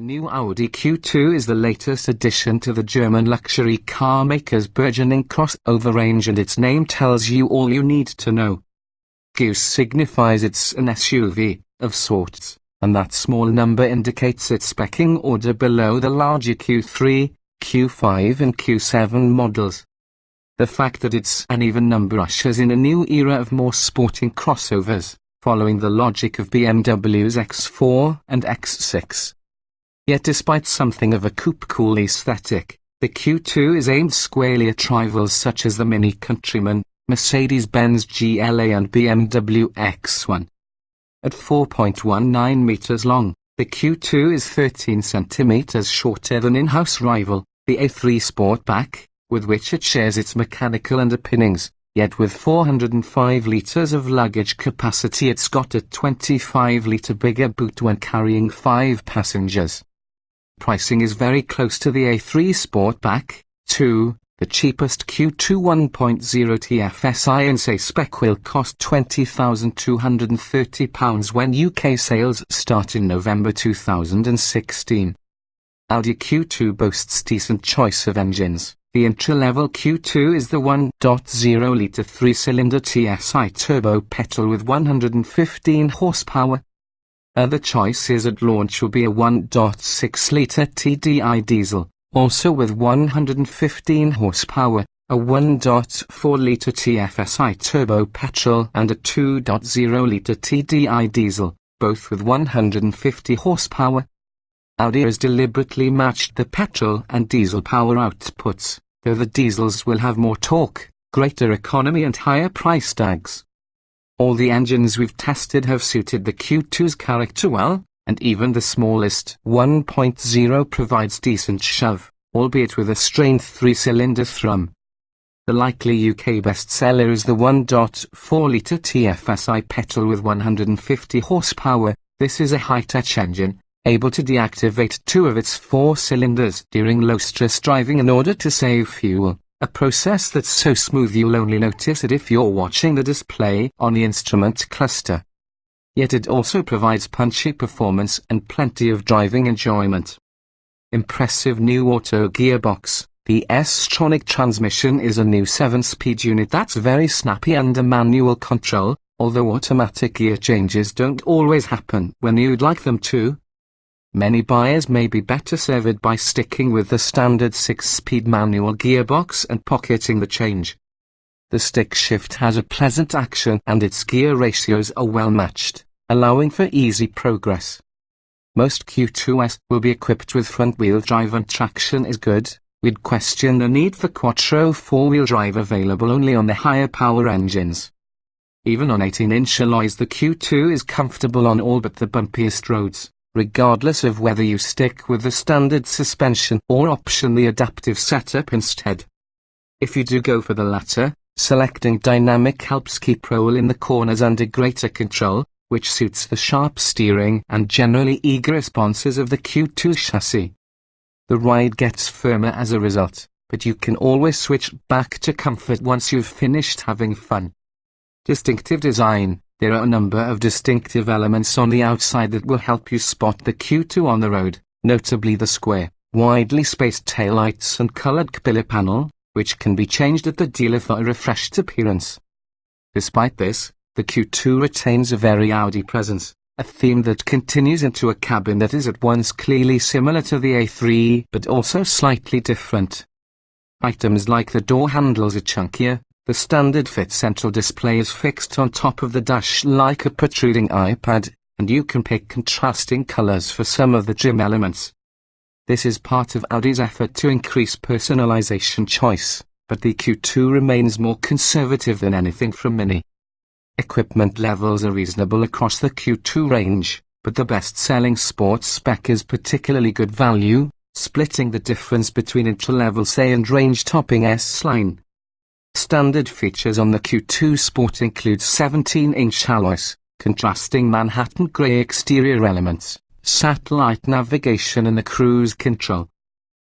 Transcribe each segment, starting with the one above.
The new Audi Q2 is the latest addition to the German luxury car maker's burgeoning crossover range, and its name tells you all you need to know. Q signifies it's an SUV, of sorts, and that small number indicates its pecking order below the larger Q3, Q5 and Q7 models. The fact that it's an even number ushers in a new era of more sporting crossovers, following the logic of BMW's X4 and X6. Yet despite something of a coupe-cool aesthetic, the Q2 is aimed squarely at rivals such as the Mini Countryman, Mercedes-Benz GLA and BMW X1. At 4.19 meters long, the Q2 is 13 centimeters shorter than in-house rival, the A3 Sportback, with which it shares its mechanical underpinnings, yet with 405 litres of luggage capacity it's got a 25-litre bigger boot when carrying 5 passengers. Pricing is very close to the A3 Sportback, too. The cheapest Q2 1.0 TFSI and say spec will cost £20,230 when UK sales start in November 2016. Audi Q2 boasts decent choice of engines. The entry-level Q2 is the 1.0-litre 3-cylinder TSI turbo petrol with 115 horsepower. Other choices at launch will be a 1.6-litre TDI diesel, also with 115 horsepower, a 1.4-litre TFSI turbo petrol and a 2.0-litre TDI diesel, both with 150 horsepower. Audi has deliberately matched the petrol and diesel power outputs, though the diesels will have more torque, greater economy and higher price tags. All the engines we've tested have suited the Q2's character well, and even the smallest 1.0 provides decent shove, albeit with a strained 3-cylinder thrum. The likely UK bestseller is the 1.4-litre TFSI petrol with 150 horsepower. This is a high-touch engine, able to deactivate 2 of its 4 cylinders during low-stress driving in order to save fuel, a process that's so smooth you'll only notice it if you're watching the display on the instrument cluster. Yet it also provides punchy performance and plenty of driving enjoyment. Impressive new auto gearbox. The S-tronic transmission is a new 7-speed unit that's very snappy under manual control, although automatic gear changes don't always happen when you'd like them to. Many buyers may be better served by sticking with the standard 6-speed manual gearbox and pocketing the change. The stick shift has a pleasant action and its gear ratios are well matched, allowing for easy progress. Most Q2s will be equipped with front-wheel drive and traction is good. We'd question the need for quattro 4-wheel drive available only on the higher power engines. Even on 18-inch alloys the Q2 is comfortable on all but the bumpiest roads, regardless of whether you stick with the standard suspension or option the adaptive setup instead. If you do go for the latter, selecting dynamic helps keep roll in the corners under greater control, which suits the sharp steering and generally eager responses of the Q2 chassis. The ride gets firmer as a result, but you can always switch back to comfort once you've finished having fun. Distinctive design. There are a number of distinctive elements on the outside that will help you spot the Q2 on the road, notably the square, widely spaced taillights and colored pillar panel, which can be changed at the dealer for a refreshed appearance. Despite this, the Q2 retains a very Audi presence, a theme that continues into a cabin that is at once clearly similar to the A3 but also slightly different. Items like the door handles are chunkier. The standard fit central display is fixed on top of the dash like a protruding iPad, and you can pick contrasting colors for some of the trim elements. This is part of Audi's effort to increase personalization choice, but the Q2 remains more conservative than anything from Mini. Equipment levels are reasonable across the Q2 range, but the best-selling sports spec is particularly good value, splitting the difference between entry-level say and range-topping S-line. Standard features on the Q2 Sport include 17-inch alloys, contrasting Manhattan grey exterior elements, satellite navigation and the cruise control.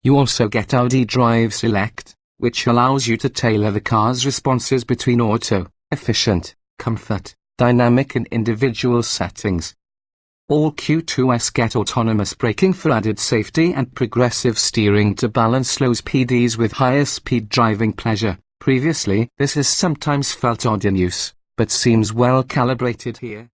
You also get Audi Drive Select, which allows you to tailor the car's responses between auto, efficient, comfort, dynamic and individual settings. All Q2s get autonomous braking for added safety and progressive steering to balance slow PDs with higher speed driving pleasure. Previously, this has sometimes felt odd in use, but seems well calibrated here.